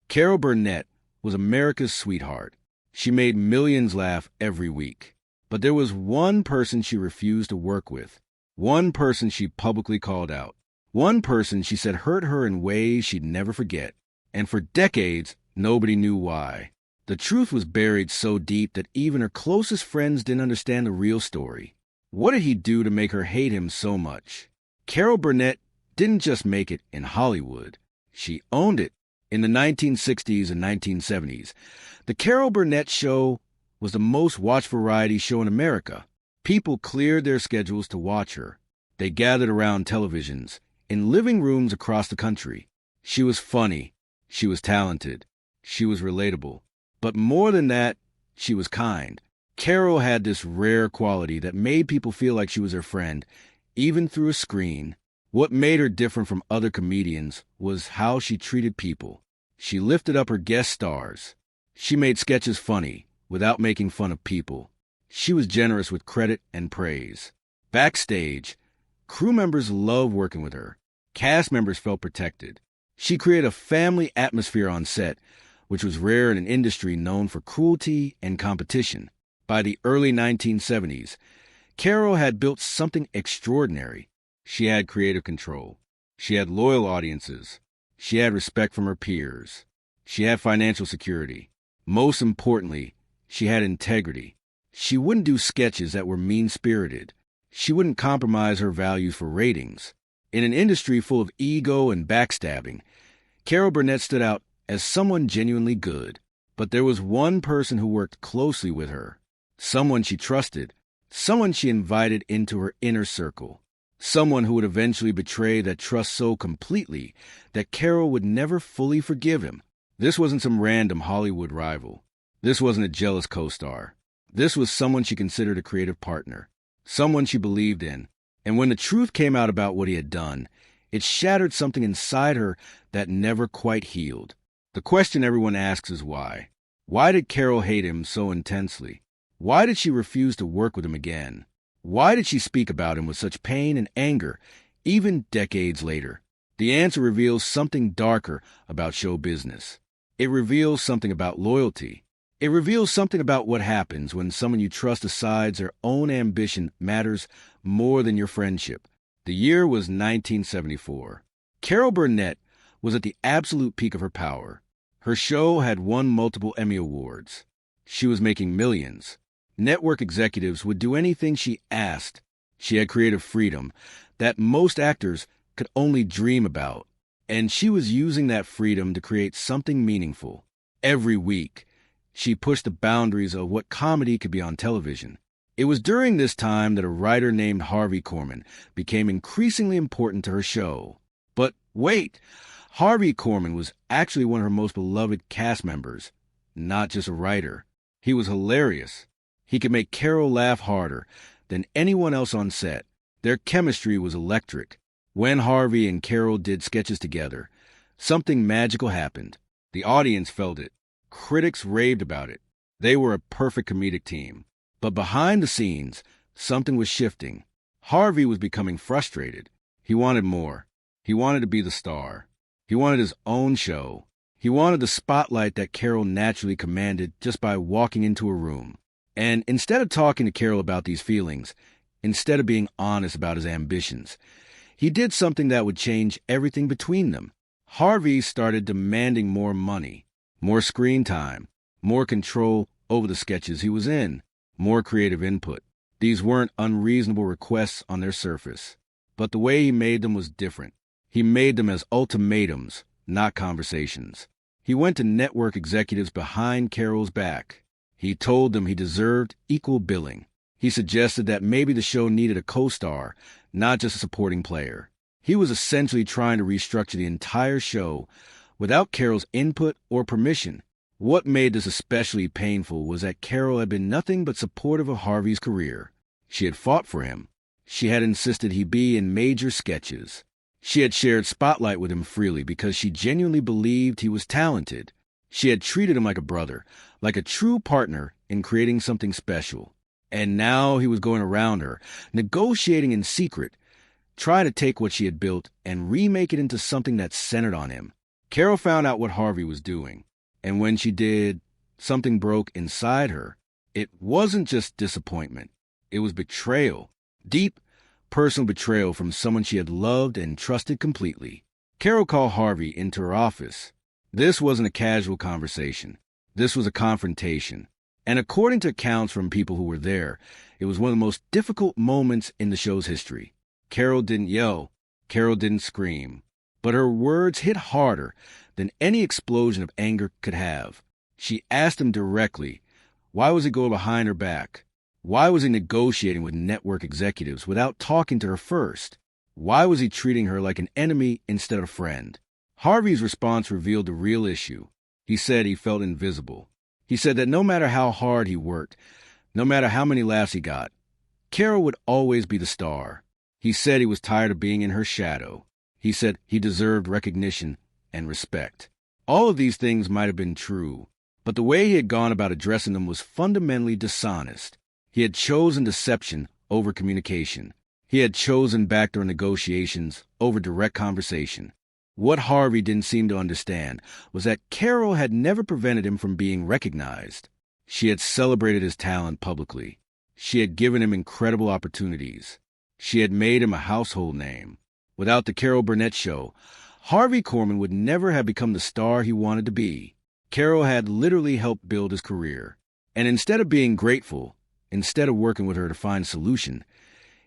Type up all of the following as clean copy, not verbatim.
Carol Burnett was America's sweetheart. She made millions laugh every week. But there was one person she refused to work with. One person she publicly called out. One person she said hurt her in ways she'd never forget. And for decades, nobody knew why. The truth was buried so deep that even her closest friends didn't understand the real story. What did he do to make her hate him so much? Carol Burnett didn't just make it in Hollywood. She owned it. In the 1960s and 1970s, The Carol Burnett Show was the most watched variety show in America. People cleared their schedules to watch her. They gathered around televisions, in living rooms across the country. She was funny. She was talented. She was relatable. But more than that, she was kind. Carol had this rare quality that made people feel like she was their friend, even through a screen. What made her different from other comedians was how she treated people. She lifted up her guest stars. She made sketches funny, without making fun of people. She was generous with credit and praise. Backstage, crew members loved working with her. Cast members felt protected. She created a family atmosphere on set, which was rare in an industry known for cruelty and competition. By the early 1970s, Carol had built something extraordinary. She had creative control. She had loyal audiences. She had respect from her peers. She had financial security. Most importantly, she had integrity. She wouldn't do sketches that were mean-spirited. She wouldn't compromise her values for ratings. In an industry full of ego and backstabbing, Carol Burnett stood out as someone genuinely good. But there was one person who worked closely with her, someone she trusted, someone she invited into her inner circle. Someone who would eventually betray that trust so completely that Carol would never fully forgive him. This wasn't some random Hollywood rival. This wasn't a jealous co-star. This was someone she considered a creative partner, someone she believed in. And when the truth came out about what he had done, it shattered something inside her that never quite healed. The question everyone asks is why. Why did Carol hate him so intensely? Why did she refuse to work with him again? Why did she speak about him with such pain and anger, even decades later? The answer reveals something darker about show business. It reveals something about loyalty. It reveals something about what happens when someone you trust decides their own ambition matters more than your friendship. The year was 1974. Carol Burnett was at the absolute peak of her power. Her show had won multiple Emmy Awards. She was making millions. Network executives would do anything she asked. She had creative freedom that most actors could only dream about. And she was using that freedom to create something meaningful. Every week, she pushed the boundaries of what comedy could be on television. It was during this time that a writer named Harvey Korman became increasingly important to her show. But wait, Harvey Korman was actually one of her most beloved cast members, not just a writer. He was hilarious. He could make Carol laugh harder than anyone else on set. Their chemistry was electric. When Harvey and Carol did sketches together, something magical happened. The audience felt it. Critics raved about it. They were a perfect comedic team. But behind the scenes, something was shifting. Harvey was becoming frustrated. He wanted more. He wanted to be the star. He wanted his own show. He wanted the spotlight that Carol naturally commanded just by walking into a room. And instead of talking to Carol about these feelings, instead of being honest about his ambitions, he did something that would change everything between them. Harvey started demanding more money, more screen time, more control over the sketches he was in, more creative input. These weren't unreasonable requests on their surface, but the way he made them was different. He made them as ultimatums, not conversations. He went to network executives behind Carol's back. He told them he deserved equal billing. He suggested that maybe the show needed a co-star, not just a supporting player. He was essentially trying to restructure the entire show without Carol's input or permission. What made this especially painful was that Carol had been nothing but supportive of Harvey's career. She had fought for him. She had insisted he be in major sketches. She had shared spotlight with him freely because she genuinely believed he was talented. She had treated him like a brother, like a true partner in creating something special. And now he was going around her, negotiating in secret, trying to take what she had built and remake it into something that centered on him. Carol found out what Harvey was doing, and when she did, something broke inside her. It wasn't just disappointment. It was betrayal. Deep, personal betrayal from someone she had loved and trusted completely. Carol called Harvey into her office. This wasn't a casual conversation. This was a confrontation. And according to accounts from people who were there, it was one of the most difficult moments in the show's history. Carol didn't yell. Carol didn't scream. But her words hit harder than any explosion of anger could have. She asked him directly, why was he going behind her back? Why was he negotiating with network executives without talking to her first? Why was he treating her like an enemy instead of a friend? Harvey's response revealed the real issue. He said he felt invisible. He said that no matter how hard he worked, no matter how many laughs he got, Carol would always be the star. He said he was tired of being in her shadow. He said he deserved recognition and respect. All of these things might have been true, but the way he had gone about addressing them was fundamentally dishonest. He had chosen deception over communication. He had chosen backdoor negotiations over direct conversation. What Harvey didn't seem to understand was that Carol had never prevented him from being recognized. She had celebrated his talent publicly. She had given him incredible opportunities. She had made him a household name. Without the Carol Burnett show, Harvey Korman would never have become the star he wanted to be. Carol had literally helped build his career. And instead of being grateful, instead of working with her to find a solution,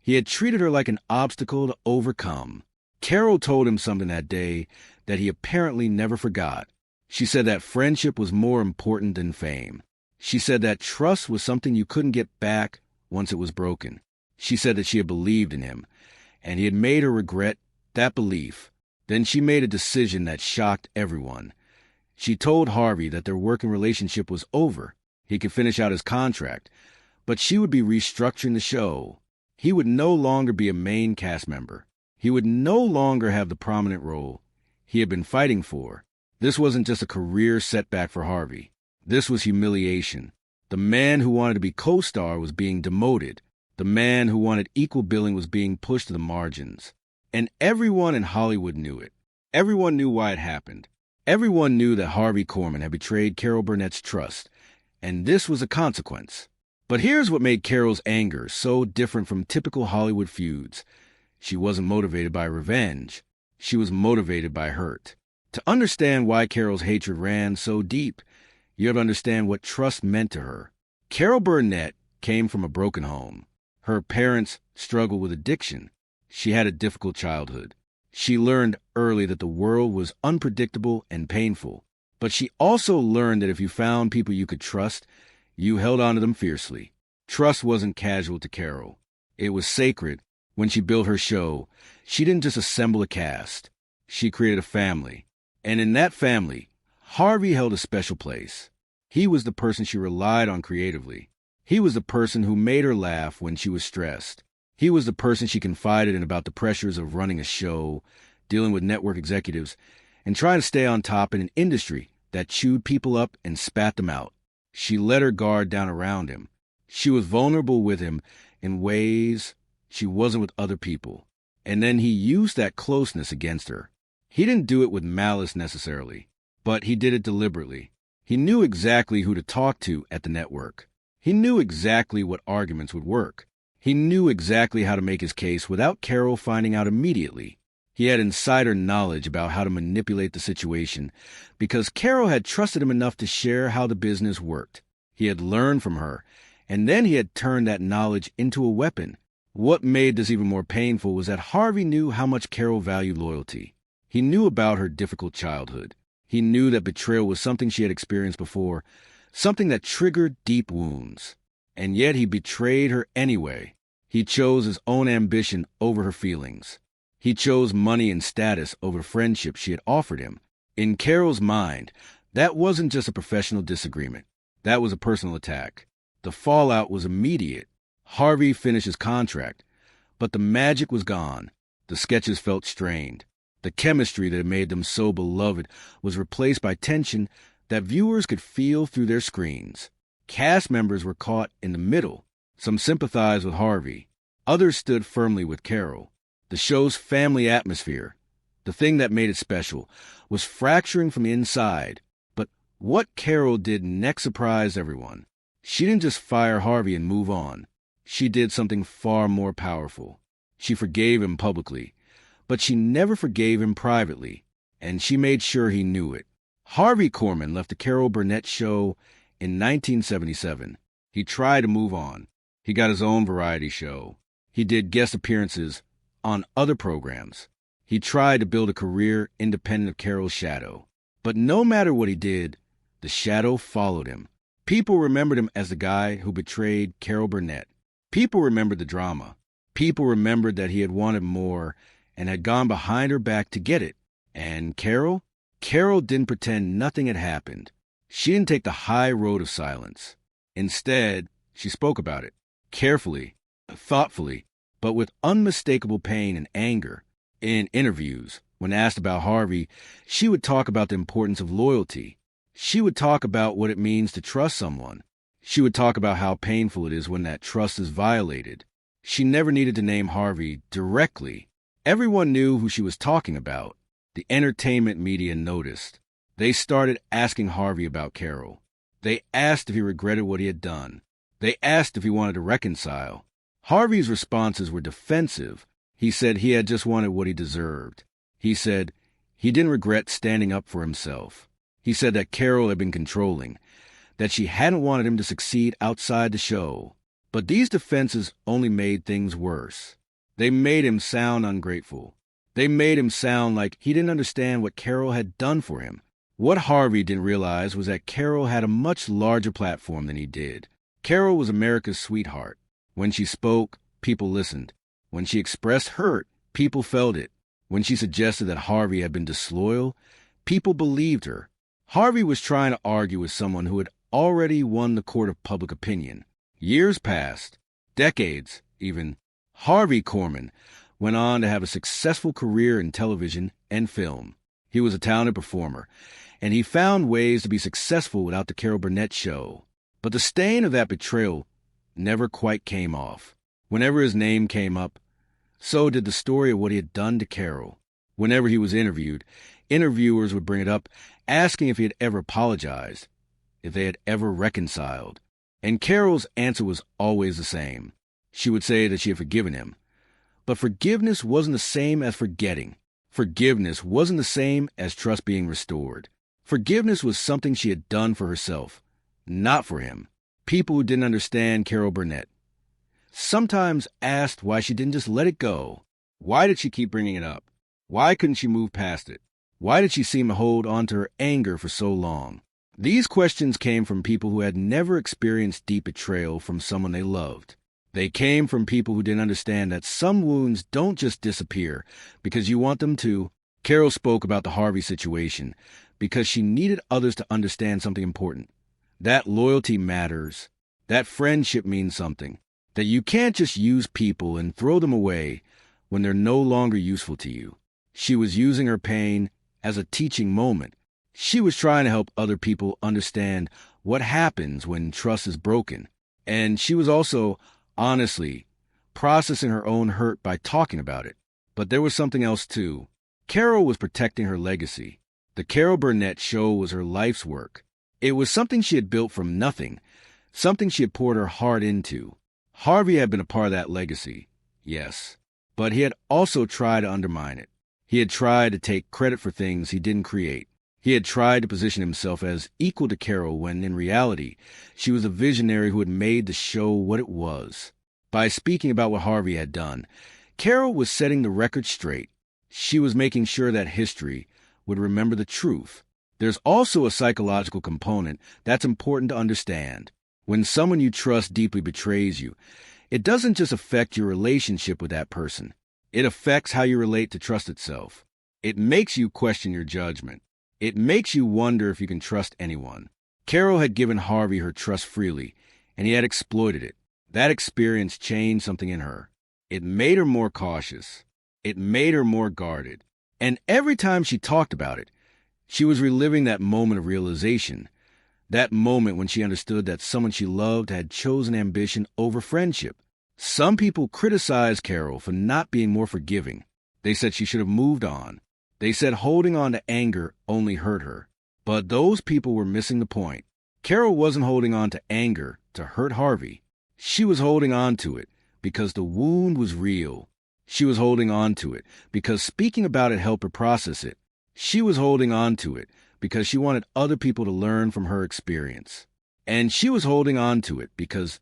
he had treated her like an obstacle to overcome. Carol told him something that day that he apparently never forgot. She said that friendship was more important than fame. She said that trust was something you couldn't get back once it was broken. She said that she had believed in him, and he had made her regret that belief. Then she made a decision that shocked everyone. She told Harvey that their working relationship was over. He could finish out his contract, but she would be restructuring the show. He would no longer be a main cast member. He would no longer have the prominent role he had been fighting for. This wasn't just a career setback for Harvey. This was humiliation. The man who wanted to be co-star was being demoted. The man who wanted equal billing was being pushed to the margins. And everyone in Hollywood knew it. Everyone knew why it happened. Everyone knew that Harvey Korman had betrayed Carol Burnett's trust, and this was a consequence. But here's what made Carol's anger so different from typical Hollywood feuds. She wasn't motivated by revenge. She was motivated by hurt. To understand why Carol's hatred ran so deep, you have to understand what trust meant to her. Carol Burnett came from a broken home. Her parents struggled with addiction. She had a difficult childhood. She learned early that the world was unpredictable and painful. But she also learned that if you found people you could trust, you held on to them fiercely. Trust wasn't casual to Carol. It was sacred. When she built her show, she didn't just assemble a cast. She created a family. And in that family, Harvey held a special place. He was the person she relied on creatively. He was the person who made her laugh when she was stressed. He was the person she confided in about the pressures of running a show, dealing with network executives, and trying to stay on top in an industry that chewed people up and spat them out. She let her guard down around him. She was vulnerable with him in ways she wasn't with other people. And then he used that closeness against her. He didn't do it with malice necessarily, but he did it deliberately. He knew exactly who to talk to at the network. He knew exactly what arguments would work. He knew exactly how to make his case without Carol finding out immediately. He had insider knowledge about how to manipulate the situation because Carol had trusted him enough to share how the business worked. He had learned from her, and then he had turned that knowledge into a weapon. What made this even more painful was that Harvey knew how much Carol valued loyalty. He knew about her difficult childhood. He knew that betrayal was something she had experienced before, something that triggered deep wounds. And yet he betrayed her anyway. He chose his own ambition over her feelings. He chose money and status over friendship she had offered him. In Carol's mind, that wasn't just a professional disagreement. That was a personal attack. The fallout was immediate. Harvey finished his contract, but the magic was gone. The sketches felt strained. The chemistry that had made them so beloved was replaced by tension that viewers could feel through their screens. Cast members were caught in the middle. Some sympathized with Harvey. Others stood firmly with Carol. The show's family atmosphere, The thing that made it special was fracturing from the inside. But what Carol did next surprised everyone. She didn't just fire Harvey and move on. She did something far more powerful. She forgave him publicly, but she never forgave him privately, and she made sure he knew it. Harvey Korman left the Carol Burnett show in 1977. He tried to move on. He got his own variety show. He did guest appearances on other programs. He tried to build a career independent of Carol's shadow. But no matter what he did, the shadow followed him. People remembered him as the guy who betrayed Carol Burnett. People remembered the drama. People remembered that he had wanted more and had gone behind her back to get it. And Carol? Carol didn't pretend nothing had happened. She didn't take the high road of silence. Instead, she spoke about it, carefully, thoughtfully, but with unmistakable pain and anger. In interviews, when asked about Harvey, she would talk about the importance of loyalty. She would talk about what it means to trust someone. She would talk about how painful it is when that trust is violated. She never needed to name Harvey directly. Everyone knew who she was talking about. The entertainment media noticed. They started asking Harvey about Carol. They asked if he regretted what he had done. They asked if he wanted to reconcile. Harvey's responses were defensive. He said he had just wanted what he deserved. He said he didn't regret standing up for himself. He said that Carol had been controlling, that she hadn't wanted him to succeed outside the show. But these defenses only made things worse. They made him sound ungrateful. They made him sound like he didn't understand what Carol had done for him. What Harvey didn't realize was that Carol had a much larger platform than he did. Carol was America's sweetheart. When she spoke, people listened. When she expressed hurt, people felt it. When she suggested that Harvey had been disloyal, people believed her. Harvey was trying to argue with someone who had already won the court of public opinion. Years passed, decades even. Harvey Korman went on to have a successful career in television and film. He was a talented performer, and he found ways to be successful without the Carol Burnett show. But the stain of that betrayal never quite came off. Whenever his name came up, so did the story of what he had done to Carol. Whenever he was interviewed, interviewers would bring it up, asking if he had ever apologized, if they had ever reconciled. And Carol's answer was always the same. She would say that she had forgiven him. But forgiveness wasn't the same as forgetting. Forgiveness wasn't the same as trust being restored. Forgiveness was something she had done for herself, not for him. People who didn't understand Carol Burnett sometimes asked why she didn't just let it go. Why did she keep bringing it up? Why couldn't she move past it? Why did she seem to hold on to her anger for so long? These questions came from people who had never experienced deep betrayal from someone they loved. They came from people who didn't understand that some wounds don't just disappear because you want them to. Carol spoke about the Harvey situation because she needed others to understand something important. That loyalty matters. That friendship means something. That you can't just use people and throw them away when they're no longer useful to you. She was using her pain as a teaching moment. She was trying to help other people understand what happens when trust is broken. And she was also, honestly, processing her own hurt by talking about it. But there was something else, too. Carol was protecting her legacy. The Carol Burnett show was her life's work. It was something she had built from nothing, something she had poured her heart into. Harvey had been a part of that legacy, yes, but he had also tried to undermine it. He had tried to take credit for things he didn't create. He had tried to position himself as equal to Carol when, in reality, she was a visionary who had made the show what it was. By speaking about what Harvey had done, Carol was setting the record straight. She was making sure that history would remember the truth. There's also a psychological component that's important to understand. When someone you trust deeply betrays you, it doesn't just affect your relationship with that person. It affects how you relate to trust itself. It makes you question your judgment. It makes you wonder if you can trust anyone. Carol had given Harvey her trust freely, and he had exploited it. That experience changed something in her. It made her more cautious. It made her more guarded. And every time she talked about it, she was reliving that moment of realization, that moment when she understood that someone she loved had chosen ambition over friendship. Some people criticized Carol for not being more forgiving. They said she should have moved on. They said holding on to anger only hurt her. But those people were missing the point. Carol wasn't holding on to anger to hurt Harvey. She was holding on to it because the wound was real. She was holding on to it because speaking about it helped her process it. She was holding on to it because she wanted other people to learn from her experience. And she was holding on to it because,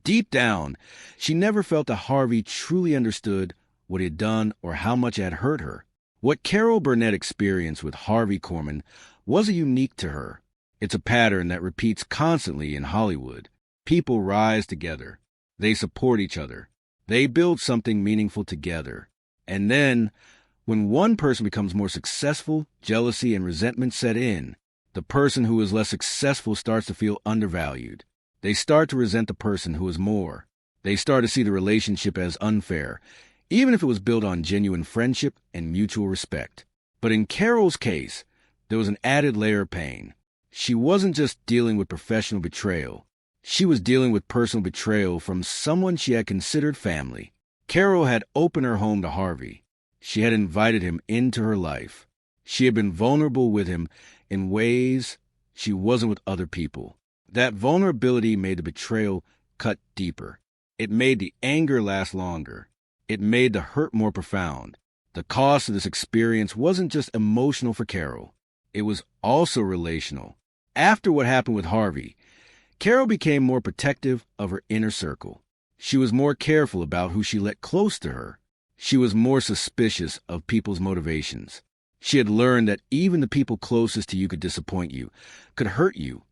deep down, she never felt that Harvey truly understood what he had done or how much it had hurt her. What Carol Burnett experienced with Harvey Korman wasn't unique to her. It's a pattern that repeats constantly in Hollywood. People rise together. They support each other. They build something meaningful together. And then, when one person becomes more successful, jealousy and resentment set in. The person who is less successful starts to feel undervalued. They start to resent the person who is more. They start to see the relationship as unfair, even if it was built on genuine friendship and mutual respect. But in Carol's case, there was an added layer of pain. She wasn't just dealing with professional betrayal. She was dealing with personal betrayal from someone she had considered family. Carol had opened her home to Harvey. She had invited him into her life. She had been vulnerable with him in ways she wasn't with other people. That vulnerability made the betrayal cut deeper. It made the anger last longer. It made the hurt more profound. The cost of this experience wasn't just emotional for Carol. It was also relational. After what happened with Harvey, Carol became more protective of her inner circle. She was more careful about who she let close to her. She was more suspicious of people's motivations. She had learned that even the people closest to you could disappoint you, could hurt you,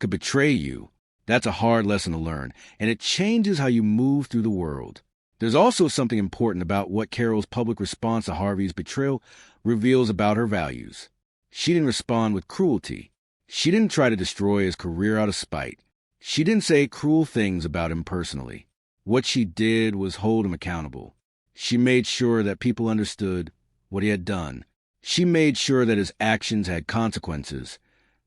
could betray you. That's a hard lesson to learn, and it changes how you move through the world. There's also something important about what Carol's public response to Harvey's betrayal reveals about her values. She didn't respond with cruelty. She didn't try to destroy his career out of spite. She didn't say cruel things about him personally. What she did was hold him accountable. She made sure that people understood what he had done. She made sure that his actions had consequences,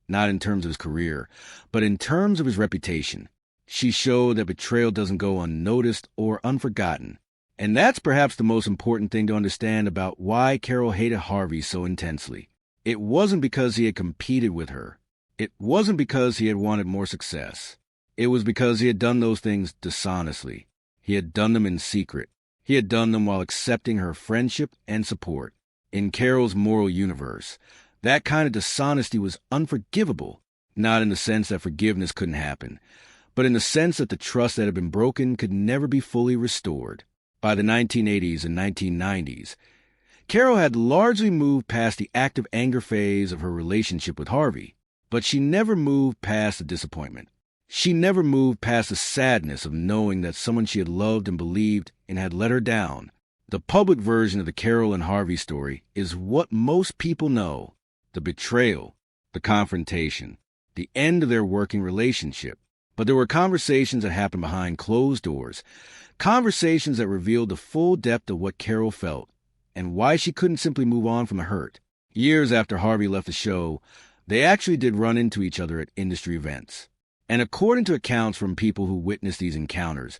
not in terms of his career, but in terms of his reputation. She showed that betrayal doesn't go unnoticed or unforgotten. And that's perhaps the most important thing to understand about why Carol hated Harvey so intensely. It wasn't because he had competed with her. It wasn't because he had wanted more success. It was because he had done those things dishonestly. He had done them in secret. He had done them while accepting her friendship and support. In Carol's moral universe, that kind of dishonesty was unforgivable, not in the sense that forgiveness couldn't happen, but in the sense that the trust that had been broken could never be fully restored. By the 1980s and 1990s, Carol had largely moved past the active anger phase of her relationship with Harvey, but she never moved past the disappointment. She never moved past the sadness of knowing that someone she had loved and believed in had let her down. The public version of the Carol and Harvey story is what most people know: the betrayal, the confrontation, the end of their working relationship. But there were conversations that happened behind closed doors, conversations that revealed the full depth of what Carol felt and why she couldn't simply move on from the hurt. Years after Harvey left the show, they actually did run into each other at industry events. And according to accounts from people who witnessed these encounters,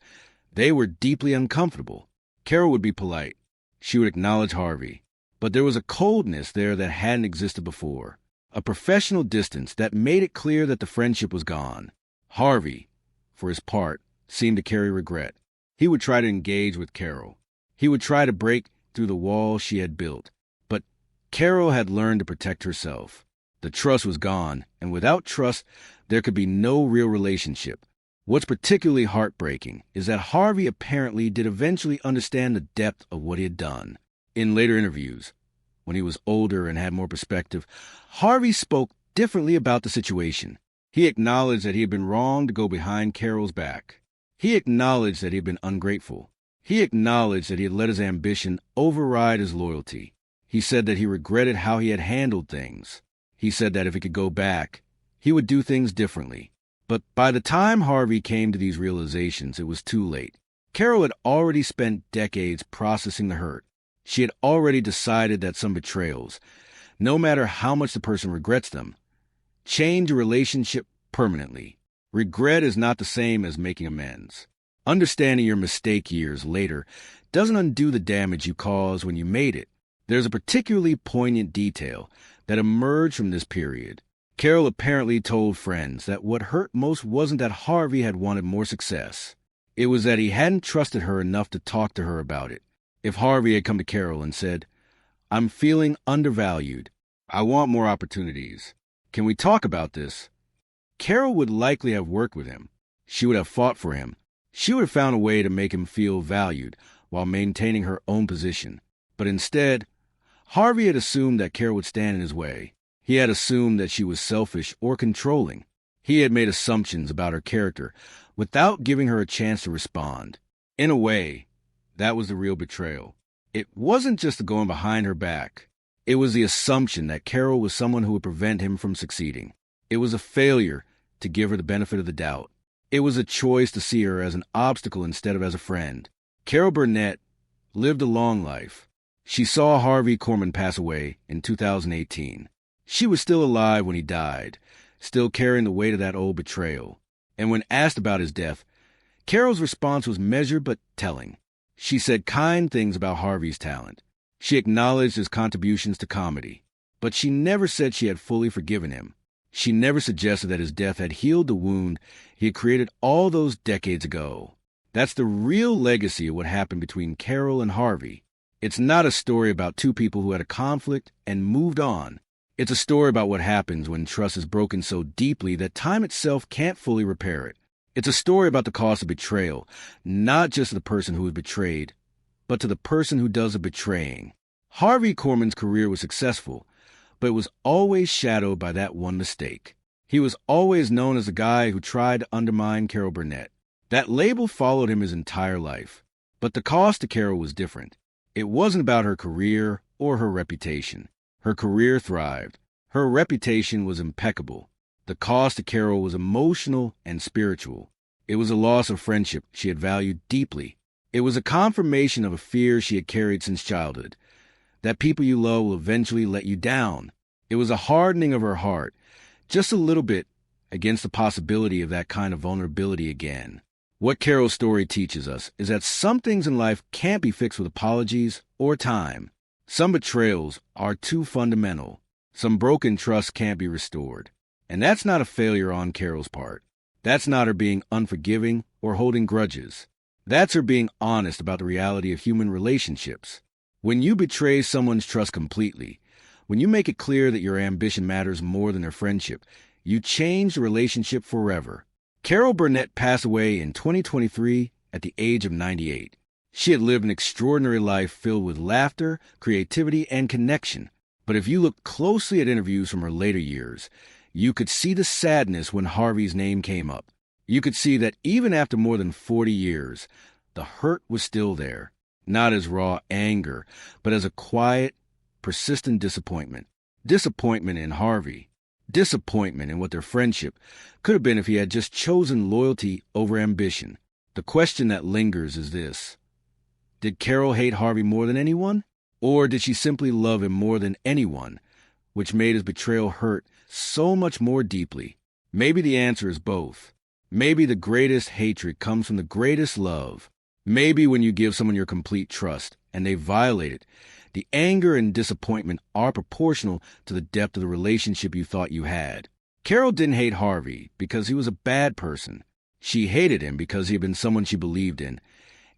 they were deeply uncomfortable. Carol would be polite. She would acknowledge Harvey. But there was a coldness there that hadn't existed before, a professional distance that made it clear that the friendship was gone. Harvey, for his part, seemed to carry regret. He would try to engage with Carol. He would try to break through the wall she had built. But Carol had learned to protect herself. The trust was gone, and without trust, there could be no real relationship. What's particularly heartbreaking is that Harvey apparently did eventually understand the depth of what he had done. In later interviews, when he was older and had more perspective, Harvey spoke differently about the situation. He acknowledged that he had been wrong to go behind Carol's back. He acknowledged that he had been ungrateful. He acknowledged that he had let his ambition override his loyalty. He said that he regretted how he had handled things. He said that if he could go back, he would do things differently. But by the time Harvey came to these realizations, it was too late. Carol had already spent decades processing the hurt. She had already decided that some betrayals, no matter how much the person regrets them, change a relationship permanently. Regret is not the same as making amends. Understanding your mistake years later doesn't undo the damage you caused when you made it, There's a particularly poignant detail that emerged from this period. Carol apparently told friends that what hurt most wasn't that Harvey had wanted more success. It was that he hadn't trusted her enough to talk to her about it. If Harvey had come to Carol and said, "I'm feeling undervalued. I want more opportunities. Can we talk about this?" Carol would likely have worked with him. She would have fought for him. She would have found a way to make him feel valued while maintaining her own position. But instead, Harvey had assumed that Carol would stand in his way. He had assumed that she was selfish or controlling. He had made assumptions about her character without giving her a chance to respond. In a way, that was the real betrayal. It wasn't just the going behind her back. It was the assumption that Carol was someone who would prevent him from succeeding. It was a failure to give her the benefit of the doubt. It was a choice to see her as an obstacle instead of as a friend. Carol Burnett lived a long life. She saw Harvey Korman pass away in 2018. She was still alive when he died, still carrying the weight of that old betrayal. And when asked about his death, Carol's response was measured but telling. She said kind things about Harvey's talent. She acknowledged his contributions to comedy. But she never said she had fully forgiven him. She never suggested that his death had healed the wound he had created all those decades ago. That's the real legacy of what happened between Carol and Harvey. It's not a story about two people who had a conflict and moved on. It's a story about what happens when trust is broken so deeply that time itself can't fully repair it. It's a story about the cost of betrayal, not just to the person who is betrayed, but to the person who does the betraying. Harvey Korman's career was successful, but it was always shadowed by that one mistake. He was always known as the guy who tried to undermine Carol Burnett. That label followed him his entire life. But the cost to Carol was different. It wasn't about her career or her reputation. Her career thrived. Her reputation was impeccable. The cost to Carol was emotional and spiritual. It was a loss of friendship she had valued deeply. It was a confirmation of a fear she had carried since childhood, that people you love will eventually let you down. It was a hardening of her heart, just a little bit, against the possibility of that kind of vulnerability again. What Carol's story teaches us is that some things in life can't be fixed with apologies or time. Some betrayals are too fundamental. Some broken trust can't be restored. And that's not a failure on Carol's part. That's not her being unforgiving or holding grudges. That's her being honest about the reality of human relationships. When you betray someone's trust completely, when you make it clear that your ambition matters more than their friendship, you change the relationship forever. Carol Burnett passed away in 2023 at the age of 98. She had lived an extraordinary life filled with laughter, creativity, and connection. But if you look closely at interviews from her later years, you could see the sadness when Harvey's name came up. You could see that even after more than 40 years, the hurt was still there. Not as raw anger, but as a quiet, persistent disappointment. Disappointment in Harvey. Disappointment in what their friendship could have been if he had just chosen loyalty over ambition. The question that lingers is this: did Carol hate Harvey more than anyone? Or did she simply love him more than anyone, which made his betrayal hurt so much more deeply? Maybe the answer is both. Maybe the greatest hatred comes from the greatest love. Maybe when you give someone your complete trust and they violate it, the anger and disappointment are proportional to the depth of the relationship you thought you had. Carol didn't hate Harvey because he was a bad person. She hated him because he had been someone she believed in,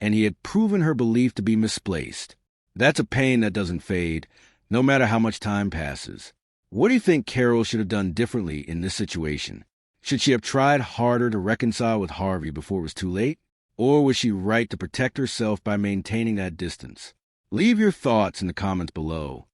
and he had proven her belief to be misplaced. That's a pain that doesn't fade, no matter how much time passes. What do you think Carol should have done differently in this situation? Should she have tried harder to reconcile with Harvey before it was too late? Or was she right to protect herself by maintaining that distance? Leave your thoughts in the comments below.